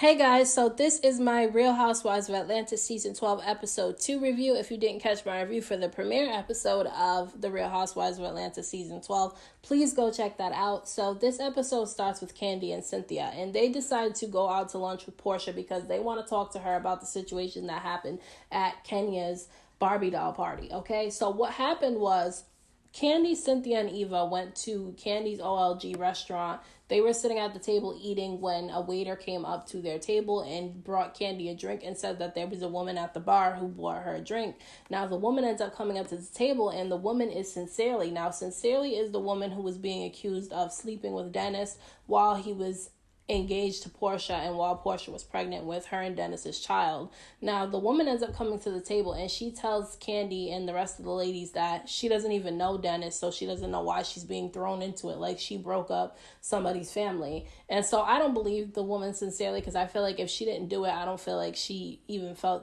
Hey guys, so this is my Real Housewives of Atlanta Season 12 Episode 2 review. If you didn't catch my review for the premiere episode of the Real Housewives of Atlanta Season 12, please go check that out. So this episode starts with Kandi and Cynthia, and they decide to go out to lunch with Portia because they want to talk to her about the situation that happened at Kenya's Barbie doll party, okay? So what happened was Kandi, Cynthia, and Eva went to Candy's OLG restaurant. They were sitting at the table eating when a waiter came up to their table and brought Kandi a drink and said that there was a woman at the bar who bought her a drink. Now, the woman ends up coming up to the table, and the woman is Sincerely. Now, Sincerely is the woman who was being accused of sleeping with Dennis while he was engaged to Portia and while Portia was pregnant with her and Dennis's child. Now, the woman ends up coming to the table and she tells Kandi and the rest of the ladies that she doesn't even know Dennis, so she doesn't know why she's being thrown into it, like she broke up somebody's family. And so I don't believe the woman Sincerely, because I feel like if she didn't do it, I don't feel like she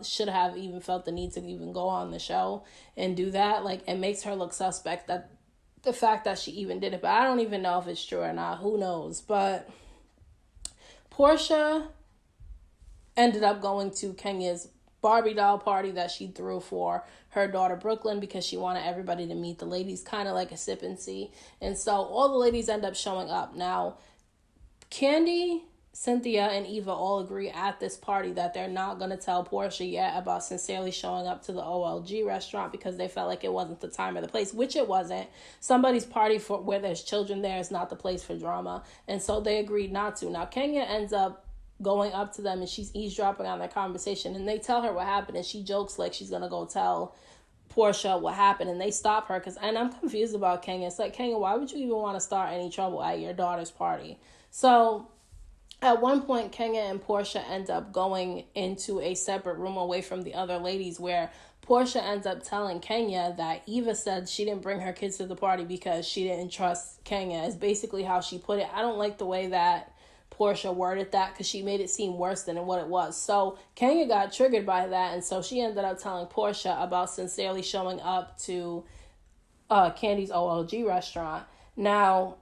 should have felt the need to even go on the show and do that. Like, it makes her look suspect, that the fact that she even did it. But I don't even know if it's true or not. Who knows? But Portia ended up going to Kenya's Barbie doll party that she threw for her daughter Brooklyn because she wanted everybody to meet the ladies, kind of like a sip and see. And so all the ladies end up showing up. Now, Kandi, Cynthia, and Eva all agree at this party that they're not going to tell Portia yet about Sincerely showing up to the OLG restaurant because they felt like it wasn't the time or the place, which it wasn't. Somebody's party for where there's children there is not the place for drama. And so they agreed not to. Now, Kenya ends up going up to them and she's eavesdropping on their conversation, and they tell her what happened, and she jokes like she's going to go tell Portia what happened, and they stop her and I'm confused about Kenya. It's like, Kenya, why would you even want to start any trouble at your daughter's party? So at one point, Kenya and Portia end up going into a separate room away from the other ladies, where Portia ends up telling Kenya that Eva said she didn't bring her kids to the party because she didn't trust Kenya, is basically how she put it. I don't like the way that Portia worded that because she made it seem worse than what it was. So Kenya got triggered by that, and so she ended up telling Portia about Sincerely showing up to Candy's OLG restaurant. Now,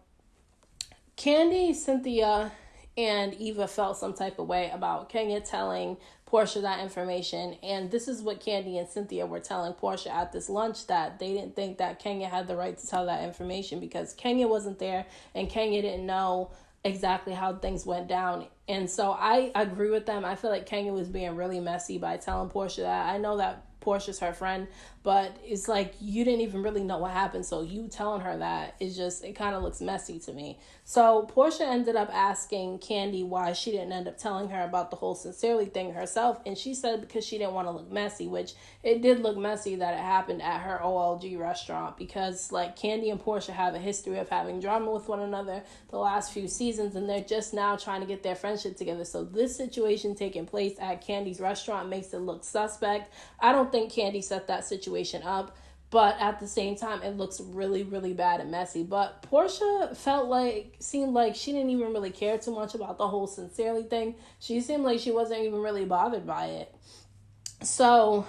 Kandi, Cynthia, and Eva felt some type of way about Kenya telling Portia that information. And this is what Kandi and Cynthia were telling Portia at this lunch, that they didn't think that Kenya had the right to tell that information because Kenya wasn't there and Kenya didn't know exactly how things went down. And so I agree with them. I feel like Kenya was being really messy by telling Portia that. I know that Portia's her friend, but it's like you didn't even really know what happened, so you telling her that is just, it kind of looks messy to me. So Portia ended up asking Kandi why she didn't end up telling her about the whole Sincerely thing herself, and she said because she didn't want to look messy, which it did look messy that it happened at her OLG restaurant, because like Kandi and Portia have a history of having drama with one another the last few seasons, and they're just now trying to get their friendship together. So this situation taking place at Candy's restaurant makes it look suspect. I don't think Kandi set that situation up, but at the same time, it looks really, really bad and messy. But Portia seemed like she didn't even really care too much about the whole Sincerely thing. She seemed like she wasn't even really bothered by it. So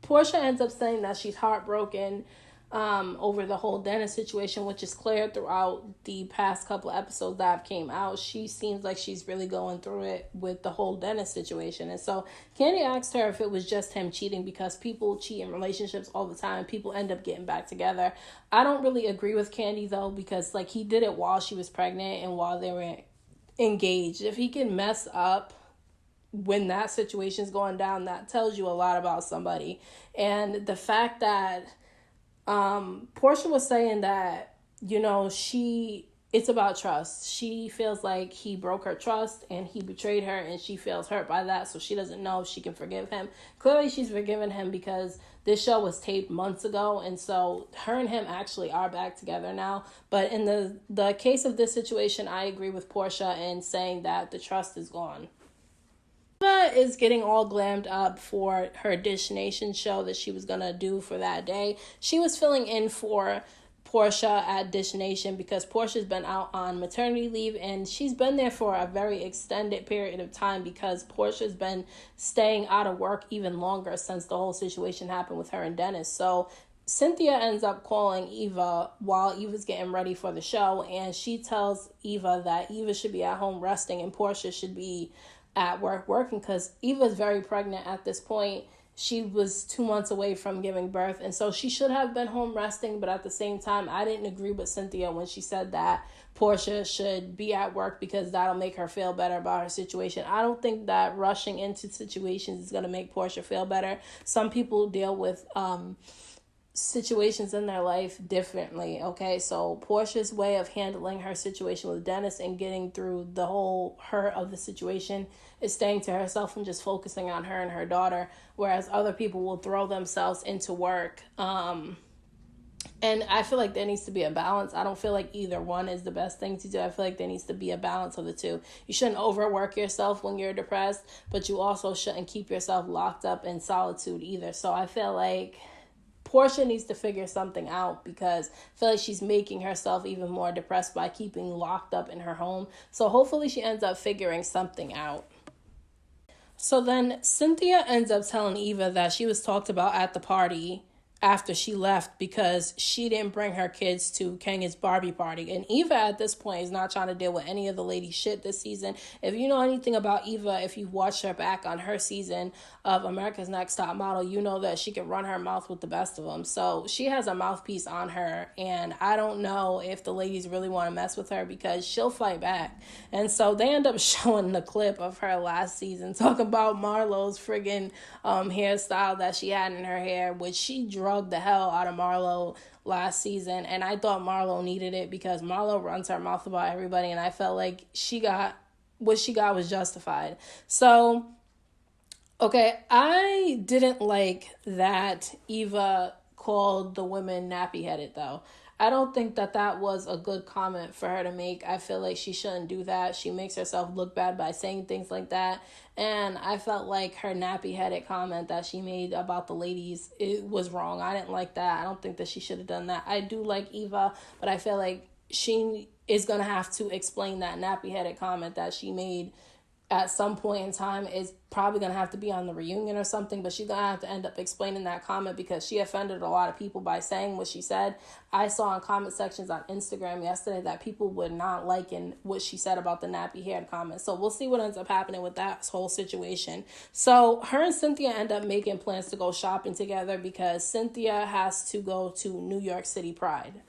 Portia ends up saying that she's heartbroken over the whole Dennis situation, which is clear throughout the past couple of episodes that have came out. She seems like she's really going through it with the whole Dennis situation. And so Kandi asked her if it was just him cheating, because people cheat in relationships all the time. People end up getting back together. I don't really agree with Kandi though, because like he did it while she was pregnant and while they were engaged. If he can mess up when that situation's going down, that tells you a lot about somebody. And the fact that Portia was saying that, it's about trust. She feels like he broke her trust and he betrayed her, and she feels hurt by that, so she doesn't know if she can forgive him. Clearly she's forgiven him because this show was taped months ago, and so her and him actually are back together now. But in the case of this situation, I agree with Portia in saying that the trust is gone. Eva is getting all glammed up for her Dish Nation show that she was going to do for that day. She was filling in for Portia at Dish Nation because Portia's been out on maternity leave, and she's been there for a very extended period of time because Portia's been staying out of work even longer since the whole situation happened with her and Dennis. So Cynthia ends up calling Eva while Eva's getting ready for the show, and she tells Eva that Eva should be at home resting and Portia should be at work working, because Eva's very pregnant at this point. She was 2 months away from giving birth, and so she should have been home resting. But at the same time, I didn't agree with Cynthia when she said that Portia should be at work because that'll make her feel better about her situation. I don't think that rushing into situations is going to make Portia feel better. Some people deal with situations in their life differently. Okay, so Portia's way of handling her situation with Dennis and getting through the whole hurt of the situation is staying to herself and just focusing on her and her daughter, whereas other people will throw themselves into work. And I feel like there needs to be a balance. I don't feel like either one is the best thing to do. I feel like there needs to be a balance of the two. You shouldn't overwork yourself when you're depressed, but you also shouldn't keep yourself locked up in solitude either. So I feel like Portia needs to figure something out, because I feel like she's making herself even more depressed by keeping locked up in her home. So hopefully she ends up figuring something out. So then Cynthia ends up telling Eva that she was talked about at the party after she left because she didn't bring her kids to Kenya's Barbie party. And Eva at this point is not trying to deal with any of the lady shit this season. If you know anything about Eva, if you've watched her back on her season of America's Next Top Model, you know that she can run her mouth with the best of them. So she has a mouthpiece on her, and I don't know if the ladies really want to mess with her because she'll fight back. And so they end up showing the clip of her last season talking about Marlo's friggin' hairstyle that she had in her hair, which she drugged the hell out of Marlo last season. And I thought Marlo needed it because Marlo runs her mouth about everybody, and I felt like she got what she got was justified. So okay, I didn't like that Eva called the women nappy-headed, though. I don't think that that was a good comment for her to make. I feel like she shouldn't do that. She makes herself look bad by saying things like that. And I felt like her nappy-headed comment that she made about the ladies, it was wrong. I didn't like that. I don't think that she should have done that. I do like Eva, but I feel like she is going to have to explain that nappy-headed comment that she made at some point in time. Is probably going to have to be on the reunion or something, but she's going to have to end up explaining that comment because she offended a lot of people by saying what she said. I saw in comment sections on Instagram yesterday that people were not liking what she said about the nappy haired comment. So we'll see what ends up happening with that whole situation. So her and Cynthia end up making plans to go shopping together because Cynthia has to go to New York City Pride.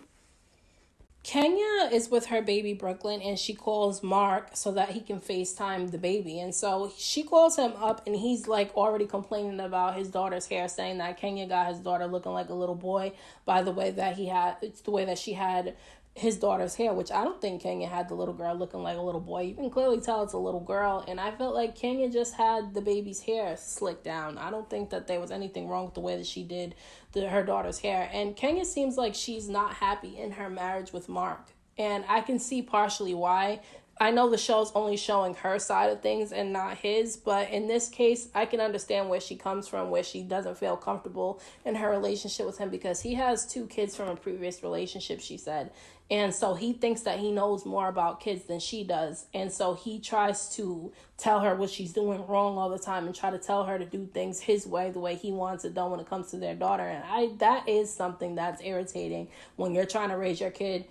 Kenya is with her baby Brooklyn, and she calls Mark so that he can FaceTime the baby. And so she calls him up, and he's like already complaining about his daughter's hair, saying that Kenya got his daughter looking like a little boy by the way that it's the way that she had his daughter's hair, which I don't think Kenya had the little girl looking like a little boy. You can clearly tell it's a little girl, and I felt like Kenya just had the baby's hair slicked down. I don't think that there was anything wrong with the way that she did her daughter's hair. And Kenya seems like she's not happy in her marriage with Mark, and I can see partially why. I know the show's only showing her side of things and not his, but in this case, I can understand where she comes from, where she doesn't feel comfortable in her relationship with him because he has 2 kids from a previous relationship, she said. And so he thinks that he knows more about kids than she does. And so he tries to tell her what she's doing wrong all the time and try to tell her to do things his way, the way he wants it done when it comes to their daughter. And that is something that's irritating when you're trying to raise your kid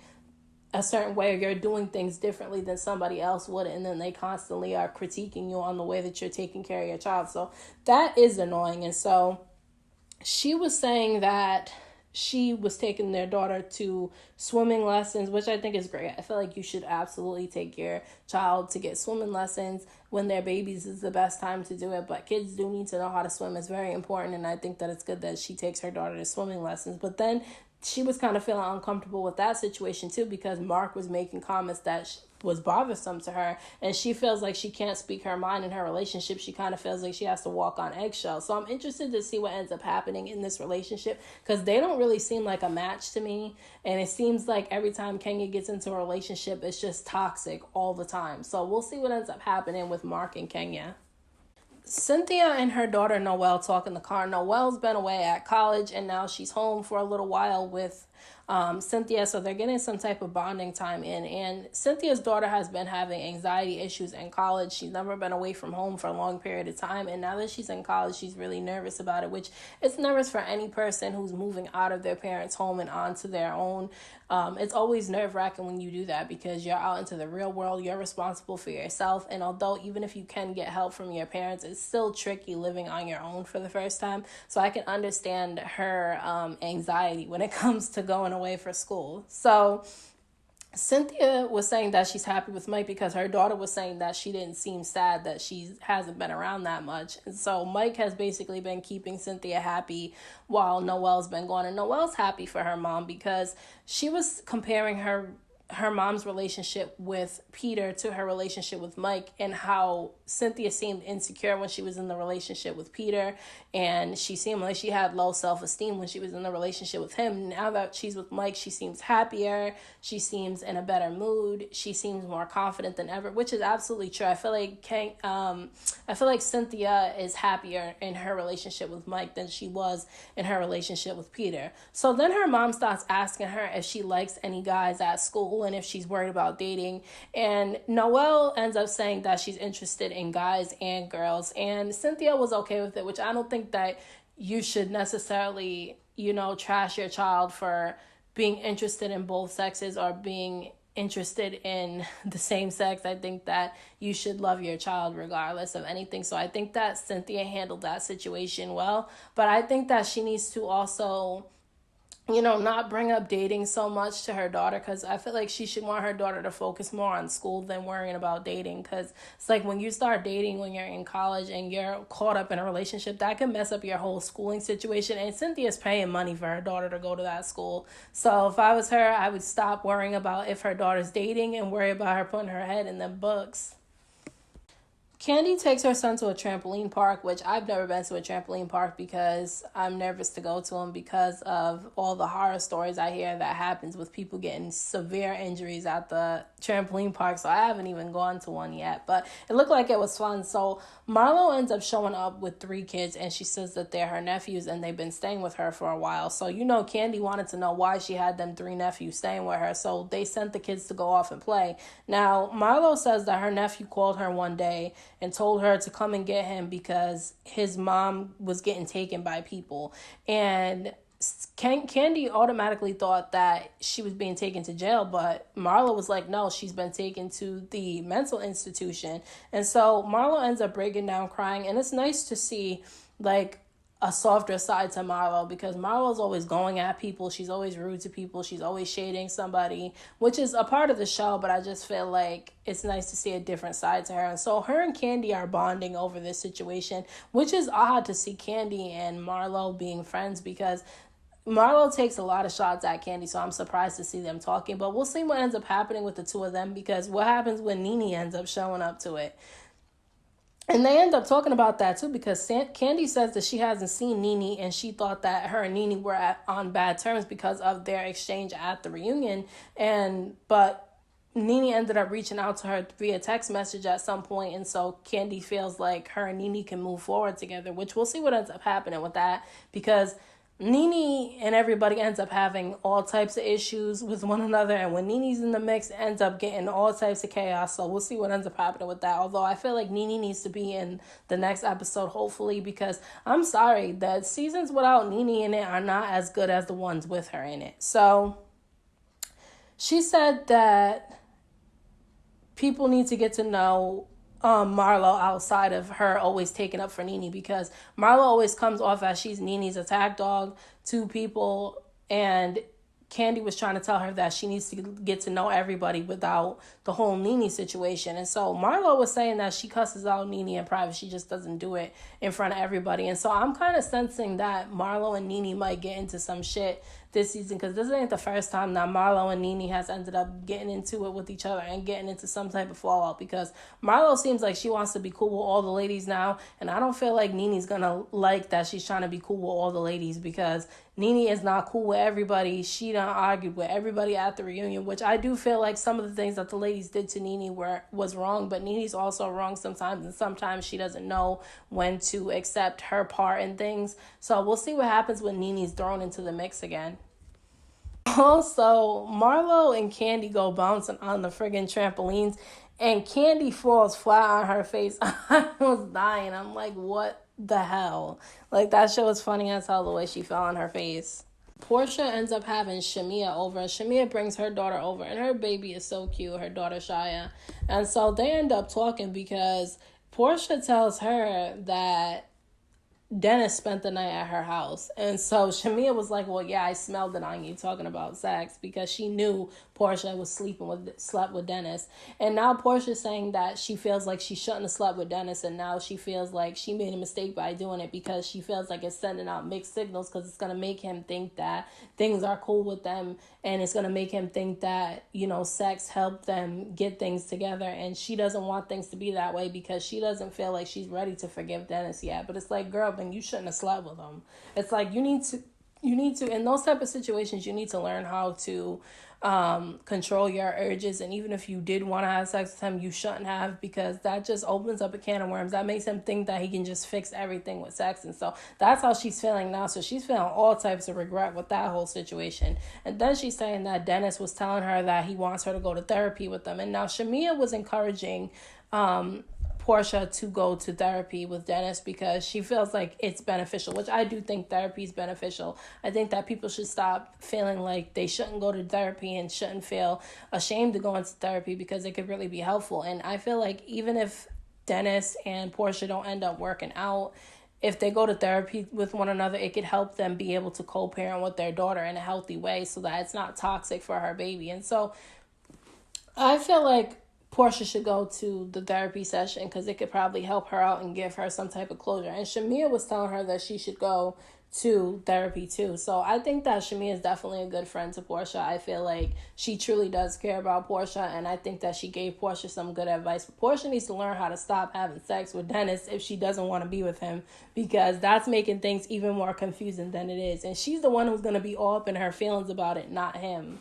a certain way, or you're doing things differently than somebody else would, and then they constantly are critiquing you on the way that you're taking care of your child. So that is annoying. And so she was saying that she was taking their daughter to swimming lessons, which I think is great. I feel like you should absolutely take your child to get swimming lessons when they're babies is the best time to do it. But kids do need to know how to swim. It's very important, and I think that it's good that she takes her daughter to swimming lessons. But then she was kind of feeling uncomfortable with that situation too, because Mark was making comments that was bothersome to her, and she feels like she can't speak her mind in her relationship. She kind of feels like she has to walk on eggshells. So I'm interested to see what ends up happening in this relationship, because they don't really seem like a match to me, and it seems like every time Kenya gets into a relationship, it's just toxic all the time. So we'll see what ends up happening with Mark and Kenya. Cynthia and her daughter Noelle talk in the car. Noelle's been away at college, and now she's home for a little while with Cynthia, so they're getting some type of bonding time in. And Cynthia's daughter has been having anxiety issues in college. She's never been away from home for a long period of time, and now that she's in college, she's really nervous about it, which is nervous for any person who's moving out of their parents' home and onto their own. It's always nerve-wracking when you do that because you're out into the real world, you're responsible for yourself, and although even if you can get help from your parents, it's still tricky living on your own for the first time. So I can understand her anxiety when it comes to going away for school. So Cynthia was saying that she's happy with Mike because her daughter was saying that she didn't seem sad, that she hasn't been around that much. And so Mike has basically been keeping Cynthia happy while Noelle's been gone. And Noelle's happy for her mom because she was comparing her mom's relationship with Peter to her relationship with Mike, and how Cynthia seemed insecure when she was in the relationship with Peter, and she seemed like she had low self-esteem when she was in the relationship with him. Now that she's with Mike, she seems happier, she seems in a better mood, she seems more confident than ever, which is absolutely true. I feel like Cynthia is happier in her relationship with Mike than she was in her relationship with Peter. So then her mom starts asking her if she likes any guys at school and if she's worried about dating. And Noelle ends up saying that she's interested in guys and girls. And Cynthia was okay with it, which I don't think that you should necessarily, trash your child for being interested in both sexes or being interested in the same sex. I think that you should love your child regardless of anything. So I think that Cynthia handled that situation well. But I think that she needs to also not bring up dating so much to her daughter, because I feel like she should want her daughter to focus more on school than worrying about dating, because it's like when you start dating when you're in college and you're caught up in a relationship, that can mess up your whole schooling situation. And Cynthia's paying money for her daughter to go to that school. So if I was her, I would stop worrying about if her daughter's dating and worry about her putting her head in the books. Kandi takes her son to a trampoline park, which I've never been to a trampoline park because I'm nervous to go to them because of all the horror stories I hear that happens with people getting severe injuries at the trampoline park. So I haven't even gone to one yet, but it looked like it was fun. So Marlo ends up showing up with 3 kids, and she says that they're her nephews and they've been staying with her for a while. So, Kandi wanted to know why she had them 3 nephews staying with her. So they sent the kids to go off and play. Now, Marlo says that her nephew called her one day and told her to come and get him because his mom was getting taken by people. And Kandi automatically thought that she was being taken to jail, but Marlo was like, no, she's been taken to the mental institution. And so Marlo ends up breaking down crying, and it's nice to see like a softer side to Marlo, because Marlo's always going at people. She's always rude to people. She's always shading somebody, which is a part of the show, but I just feel like it's nice to see a different side to her. And so her and Kandi are bonding over this situation, which is odd to see Kandi and Marlo being friends, because Marlo takes a lot of shots at Kandi, so I'm surprised to see them talking. But we'll see what ends up happening with the two of them, because what happens when Nene ends up showing up to it. And they end up talking about that too, because Kandi says that she hasn't seen Nene, and she thought that her and Nene were on bad terms because of their exchange at the reunion. But Nene ended up reaching out to her via text message at some point, and so Kandi feels like her and Nene can move forward together, which we'll see what ends up happening with that, because Nene and everybody ends up having all types of issues with one another, and when Nene's in the mix, it ends up getting all types of chaos. So we'll see what ends up happening with that. Although I feel like Nene needs to be in the next episode, hopefully, because I'm sorry, the seasons without Nene in it are not as good as the ones with her in it. So she said that people need to get to know Marlo outside of her always taking up for Nene, because Marlo always comes off as she's Nene's attack dog to people, and Kandi was trying to tell her that she needs to get to know everybody without the whole Nene situation. And so Marlo was saying that she cusses out Nene in private. She just doesn't do it in front of everybody. And so I'm kind of sensing that Marlo and Nene might get into some shit this season, because this ain't the first time that Marlo and Nene has ended up getting into it with each other and getting into some type of fallout, because Marlo seems like she wants to be cool with all the ladies now, and I don't feel like Nene's gonna like that she's trying to be cool with all the ladies, because Nene is not cool with everybody. She done argued with everybody at the reunion, which I do feel like some of the things that the ladies did to Nene was wrong, but Nene's also wrong sometimes, and sometimes she doesn't know when to accept her part in things. So we'll see what happens when Nene's thrown into the mix again. Also, Marlo and Candy go bouncing on the friggin' trampolines, and Candy falls flat on her face. I was dying. I'm like, what the hell? Like, that show was funny as hell the way she fell on her face. Portia ends up having Shamia over. Shamia brings her daughter over, and her baby is so cute, her daughter Shia. And so they end up talking because Portia tells her that Dennis spent the night at her house. And so Shamia was like, well, yeah, I smelled it on you talking about sex, because she knew Portia was slept with Dennis. And now Portia's saying that she feels like she shouldn't have slept with Dennis, and now she feels like she made a mistake by doing it because she feels like it's sending out mixed signals, because it's going to make him think that things are cool with them, and it's going to make him think that, sex helped them get things together, and she doesn't want things to be that way because she doesn't feel like she's ready to forgive Dennis yet. But it's like, girl, then you shouldn't have slept with him. It's like you need to in those type of situations, you need to learn how to control your urges. And even if you did want to have sex with him, you shouldn't have, because that just opens up a can of worms. That makes him think that he can just fix everything with sex. And so that's how she's feeling now. So she's feeling all types of regret with that whole situation. And then she's saying that Dennis was telling her that he wants her to go to therapy with them. And now Shamia was encouraging Portia to go to therapy with Dennis because she feels like it's beneficial, which I do think therapy is beneficial. I think that people should stop feeling like they shouldn't go to therapy and shouldn't feel ashamed to go into therapy, because it could really be helpful. And I feel like even if Dennis and Portia don't end up working out, if they go to therapy with one another, it could help them be able to co-parent with their daughter in a healthy way so that it's not toxic for her baby. And so I feel like Portia should go to the therapy session because it could probably help her out and give her some type of closure. And Shamia was telling her that she should go to therapy too. So I think that Shamia is definitely a good friend to Portia. I feel like she truly does care about Portia, and I think that she gave Portia some good advice. But Portia needs to learn how to stop having sex with Dennis if she doesn't want to be with him, because that's making things even more confusing than it is. And she's the one who's going to be all up in her feelings about it, not him.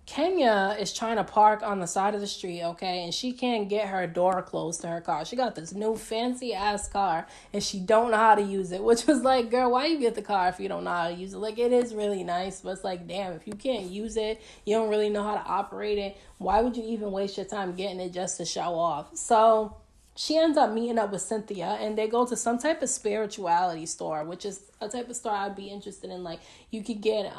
Kenya is trying to park on the side of the street, okay, and she can't get her door closed to her car. She got this new fancy ass car and she don't know how to use it, which was like, girl, why you get the car if you don't know how to use it? Like, it is really nice, but it's like, damn, if you can't use it, you don't really know how to operate it, why would you even waste your time getting it just to show off? So she ends up meeting up with Cynthia, and they go to some type of spirituality store, which is a type of store I'd be interested in. Like, you could get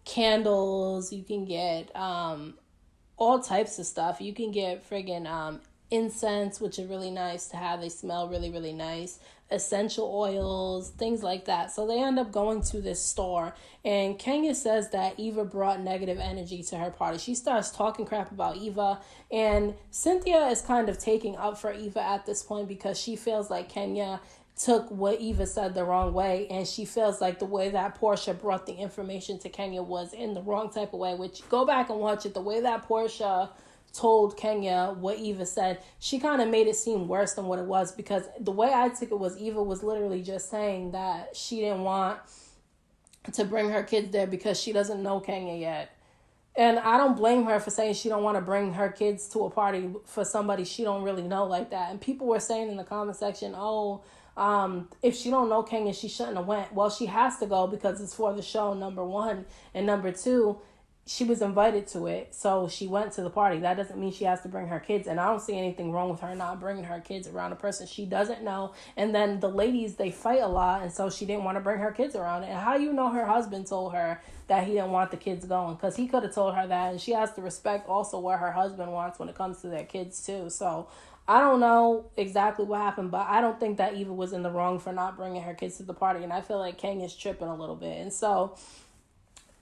candles, you can get all types of stuff. You can get friggin' incense, which are really nice to have. They smell really, really nice. Essential oils, things like that. So they end up going to this store, and Kenya says that Eva brought negative energy to her party. She starts talking crap about Eva, and Cynthia is kind of taking up for Eva at this point because she feels like Kenya took what Eva said the wrong way, and she feels like the way that Portia brought the information to Kenya was in the wrong type of way. Which, go back and watch it, the way that Portia told Kenya what Eva said, she kind of made it seem worse than what it was, because the way I took it was Eva was literally just saying that she didn't want to bring her kids there because she doesn't know Kenya yet. And I don't blame her for saying she don't want to bring her kids to a party for somebody she don't really know like that. And people were saying in the comment section, if she don't know Kenya, she shouldn't have went. Well, she has to go because it's for the show, number one. And number two, she was invited to it, so she went to the party. That doesn't mean she has to bring her kids, and I don't see anything wrong with her not bringing her kids around a person she doesn't know. And then the ladies, they fight a lot, and so she didn't want to bring her kids around. And how you know her husband told her that he didn't want the kids going? Because he could have told her that, and she has to respect also what her husband wants when it comes to their kids too. So I don't know exactly what happened, but I don't think that Eva was in the wrong for not bringing her kids to the party, and I feel like Kenya's tripping a little bit. And so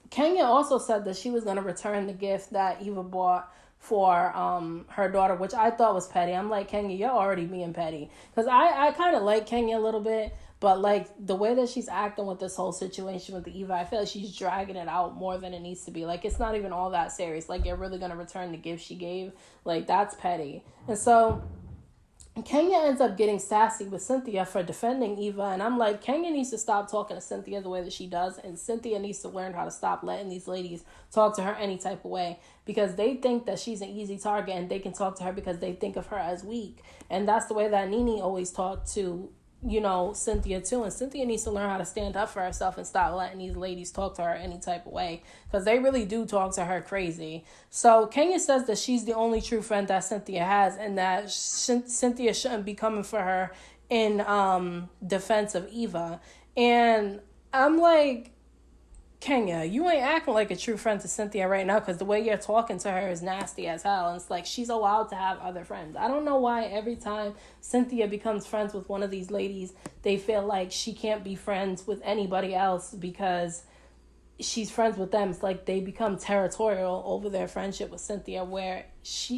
Kenya also said that she was going to return the gift that Eva bought for her daughter, which I thought was petty. I'm like, Kenya, you're already being petty. Because I kind of like Kenya a little bit, but like the way that she's acting with this whole situation with the Eva, I feel like she's dragging it out more than it needs to be. Like, it's not even all that serious. Like, you're really going to return the gift she gave? Like, that's petty. And so Kenya ends up getting sassy with Cynthia for defending Eva, and I'm like, Kenya needs to stop talking to Cynthia the way that she does, and Cynthia needs to learn how to stop letting these ladies talk to her any type of way, because they think that she's an easy target and they can talk to her because they think of her as weak. And that's the way that Nene always talked to Cynthia too. And Cynthia needs to learn how to stand up for herself and stop letting these ladies talk to her any type of way, because they really do talk to her crazy. So Kenya says that she's the only true friend that Cynthia has, and that Cynthia shouldn't be coming for her in defense of Eva. And I'm like, Kenya, you ain't acting like a true friend to Cynthia right now, because the way you're talking to her is nasty as hell. And it's like she's allowed to have other friends. I don't know why every time Cynthia becomes friends with one of these ladies, they feel like she can't be friends with anybody else because she's friends with them. It's like they become territorial over their friendship with Cynthia, where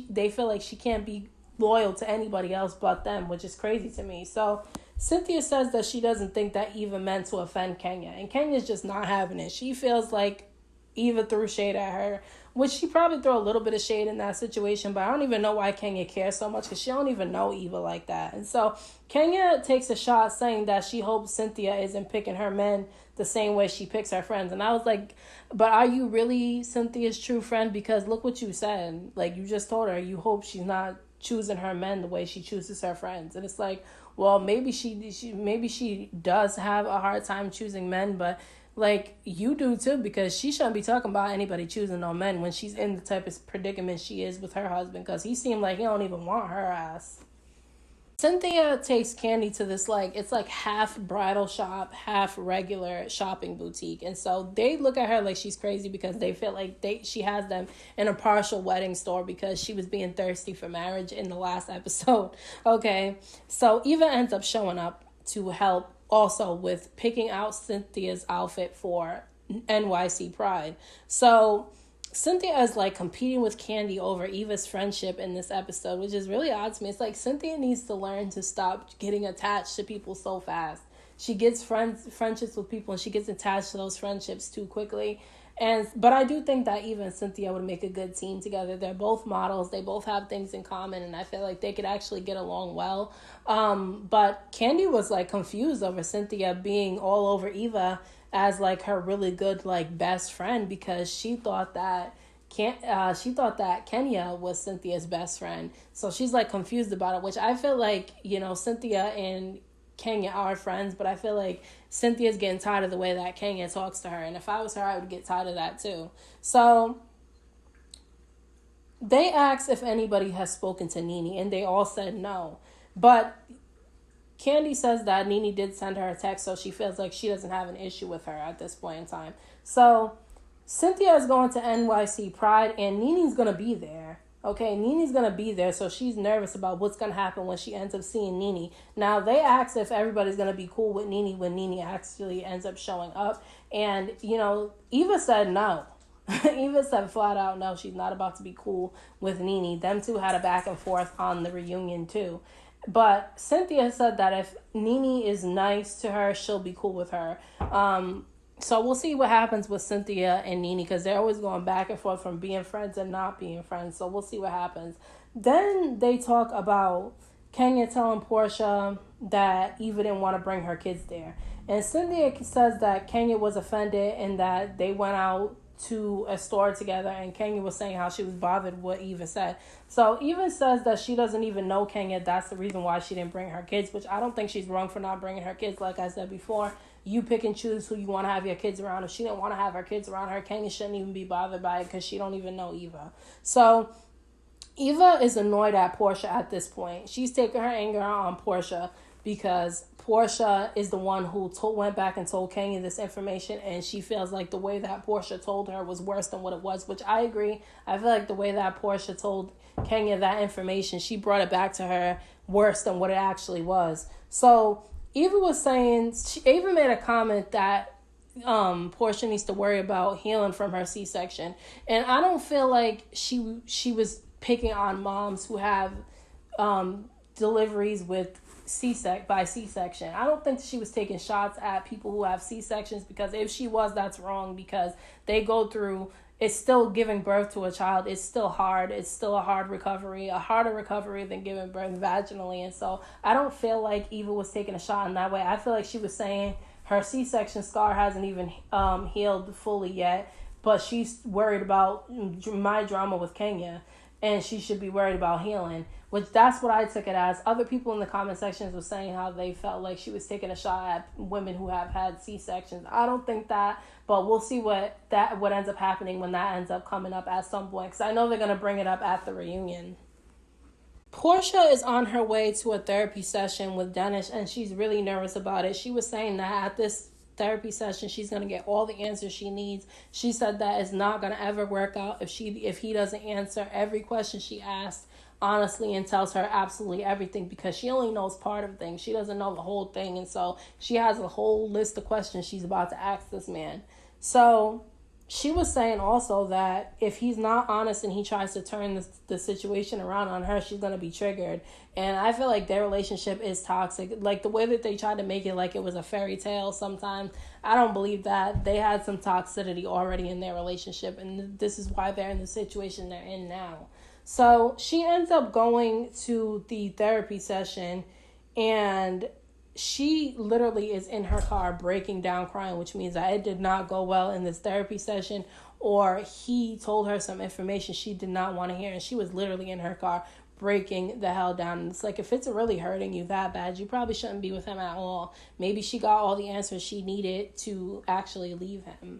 they feel like she can't be loyal to anybody else but them, which is crazy to me. So Cynthia says that she doesn't think that Eva meant to offend Kenya, and Kenya's just not having it. She feels like Eva threw shade at her, which she probably threw a little bit of shade in that situation, but I don't even know why Kenya cares so much, because she don't even know Eva like that. And so Kenya takes a shot saying that she hopes Cynthia isn't picking her men the same way she picks her friends. And I was like, but are you really Cynthia's true friend? Because look what you said. Like, you just told her you hope she's not choosing her men the way she chooses her friends. And it's like, well, maybe she does have a hard time choosing men, but like you do too, because she shouldn't be talking about anybody choosing no men when she's in the type of predicament she is with her husband, because he seemed like he don't even want her ass. Cynthia takes Kandi to this, like, it's like half bridal shop, half regular shopping boutique. And so they look at her like she's crazy, because they feel like she has them in a partial wedding store because she was being thirsty for marriage in the last episode. Okay, so Eva ends up showing up to help also with picking out Cynthia's outfit for NYC Pride. So Cynthia is like competing with Kandi over Eva's friendship in this episode, which is really odd to me. It's like Cynthia needs to learn to stop getting attached to people so fast. She gets friendships with people and she gets attached to those friendships too quickly. But I do think that Eva and Cynthia would make a good team together. They're both models. They both have things in common, and I feel like they could actually get along well. But Kandi was like confused over Cynthia being all over Eva as like her really good like best friend, because she thought that Kenya was Cynthia's best friend. So she's like confused about it, which I feel like, Cynthia and Kenya are friends, but I feel like Cynthia's getting tired of the way that Kenya talks to her. And if I was her, I would get tired of that too. So they asked if anybody has spoken to Nene, and they all said no. But Kandi says that Nene did send her a text, so she feels like she doesn't have an issue with her at this point in time. So Cynthia is going to NYC Pride, and Nene's going to be there. Okay, Nene's going to be there, so she's nervous about what's going to happen when she ends up seeing Nene. Now, they asked if everybody's going to be cool with Nene when Nene actually ends up showing up. And, Eva said no. Eva said flat out no, she's not about to be cool with Nene. Them two had a back and forth on the reunion, too. But Cynthia said that if Nene is nice to her, she'll be cool with her. So we'll see what happens with Cynthia and Nene, because they're always going back and forth from being friends and not being friends. So we'll see what happens. Then they talk about Kenya telling Portia that Eva didn't want to bring her kids there. And Cynthia says that Kenya was offended and that they went out to a store together, and Kenya was saying how she was bothered what Eva said. So Eva says that she doesn't even know Kenya. That's the reason why she didn't bring her kids, which I don't think she's wrong for not bringing her kids. Like I said before, you pick and choose who you want to have your kids around. If she didn't want to have her kids around her, Kenya shouldn't even be bothered by it, because she don't even know Eva. So Eva is annoyed at Portia at this point. She's taking her anger out on Portia, because Portia is the one who went back and told Kenya this information, and she feels like the way that Portia told her was worse than what it was, which I agree. I feel like the way that Portia told Kenya that information, she brought it back to her worse than what it actually was. So Eva was saying, Eva made a comment that Portia needs to worry about healing from her C-section, and I don't feel like she was picking on moms who have deliveries with C-section. I don't think she was taking shots at people who have C-sections, because if she was, that's wrong, because they go through, it's still giving birth to a child. It's still hard. It's still a hard recovery, a harder recovery than giving birth vaginally. And so I don't feel like Eva was taking a shot in that way. I feel like she was saying her C-section scar hasn't even healed fully yet, but she's worried about my drama with Kenya, and she should be worried about healing, which that's what I took it as. Other people in the comment sections were saying how they felt like she was taking a shot at women who have had C-sections. I don't think that, but we'll see what ends up happening when that ends up coming up at some point, because I know they're going to bring it up at the reunion. Portia is on her way to a therapy session with Dennis, and she's really nervous about it. She was saying that at this therapy session, she's going to get all the answers she needs. She said that it's not going to ever work out if he doesn't answer every question she asked honestly and tells her absolutely everything, because she only knows part of things. She doesn't know the whole thing, and so she has a whole list of questions she's about to ask this man. So she was saying also that if he's not honest and he tries to turn the situation around on her, she's going to be triggered. And I feel like their relationship is toxic. Like the way that they tried to make it like it was a fairy tale sometimes, I don't believe that. They had some toxicity already in their relationship, and this is why they're in the situation they're in now. So she ends up going to the therapy session, and she literally is in her car breaking down crying, which means that it did not go well in this therapy session, or he told her some information she did not want to hear, and she was literally in her car breaking the hell down. And it's like, if it's really hurting you that bad, you probably shouldn't be with him at all. Maybe she got all the answers she needed to actually leave him.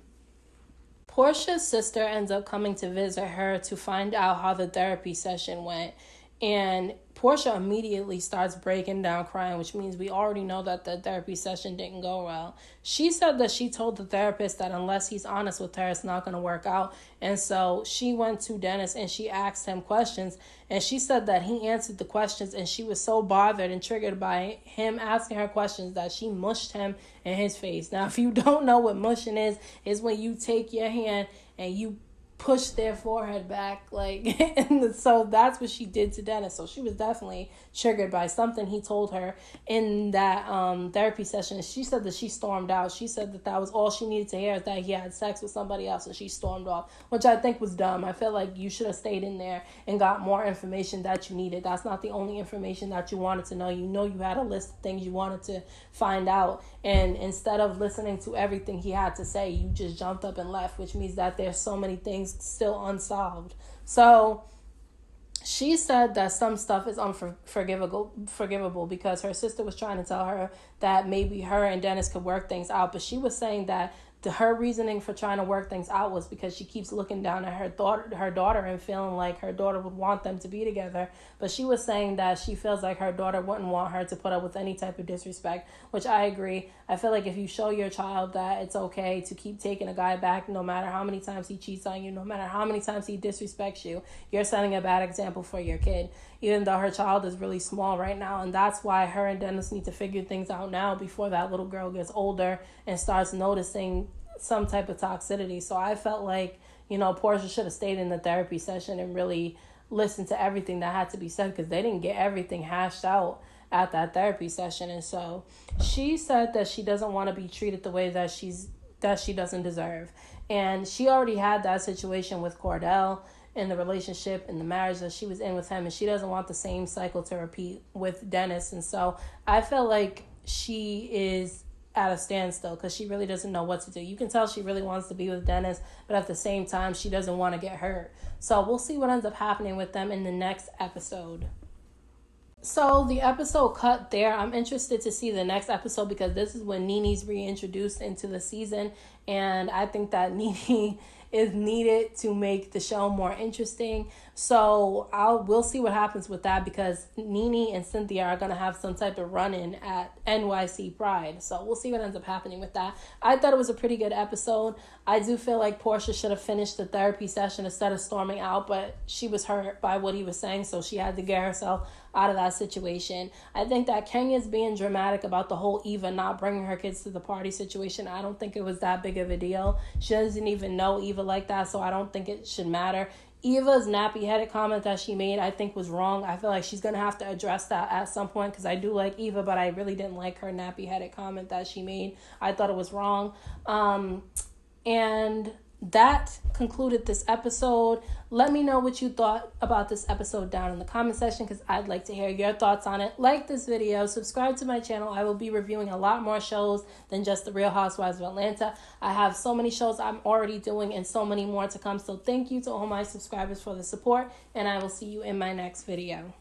Portia's sister ends up coming to visit her to find out how the therapy session went. And Portia immediately starts breaking down crying, which means we already know that the therapy session didn't go well. She said that she told the therapist that unless he's honest with her, it's not going to work out. And so she went to Dennis and she asked him questions. And she said that he answered the questions, and she was so bothered and triggered by him asking her questions that she mushed him in his face. Now, if you don't know what mushing is when you take your hand and you push their forehead back, like, and so that's what she did to Dennis. So she was definitely triggered by something he told her in that therapy session. She said that she stormed out. She said that was all she needed to hear, is that he had sex with somebody else, and she stormed off, which I think was dumb. I feel like you should have stayed in there and got more information that you needed. That's not the only information that you wanted to know. You know, you had a list of things you wanted to find out, and instead of listening to everything he had to say, you just jumped up and left, which means that there's so many things still unsolved. So she said that some stuff is unforgivable because her sister was trying to tell her that maybe her and Dennis could work things out, but she was saying that her reasoning for trying to work things out was because she keeps looking down at her daughter and feeling like her daughter would want them to be together. But she was saying that she feels like her daughter wouldn't want her to put up with any type of disrespect, which I agree. I feel like if you show your child that it's okay to keep taking a guy back, no matter how many times he cheats on you, no matter how many times he disrespects you, you're setting a bad example for your kid, even though her child is really small right now. And that's why her and Dennis need to figure things out now before that little girl gets older and starts noticing some type of toxicity. So I felt like, Portia should have stayed in the therapy session and really listened to everything that had to be said, because they didn't get everything hashed out at that therapy session. And so she said that she doesn't want to be treated the way that she doesn't deserve. And she already had that situation with Cordell in the relationship and the marriage that she was in with him, and she doesn't want the same cycle to repeat with Dennis. And so I feel like she is at a standstill because she really doesn't know what to do. You can tell she really wants to be with Dennis, but at the same time, she doesn't want to get hurt. So we'll see what ends up happening with them in the next episode. So the episode cut there. I'm interested to see the next episode because this is when Nene's reintroduced into the season, and I think that Nene is needed to make the show more interesting. So we'll see what happens with that, because Nene and Cynthia are going to have some type of run-in at NYC Pride. So we'll see what ends up happening with that. I thought it was a pretty good episode. I do feel like Portia should have finished the therapy session instead of storming out, but she was hurt by what he was saying, so she had to get herself out of that situation. I think that Kenya's being dramatic about the whole Eva not bringing her kids to the party situation. I don't think it was that big of a deal. She doesn't even know Eva like that, so I don't think it should matter. Eva's nappy-headed comment that she made, I think, was wrong. I feel like she's going to have to address that at some point, because I do like Eva, but I really didn't like her nappy-headed comment that she made. I thought it was wrong. And that concluded this episode. Let me know what you thought about this episode down in the comment section, because I'd like to hear your thoughts on it. Like this video, subscribe to my channel. I will be reviewing a lot more shows than just the Real Housewives of Atlanta. I have so many shows I'm already doing and so many more to come. So thank you to all my subscribers for the support, and I will see you in my next video.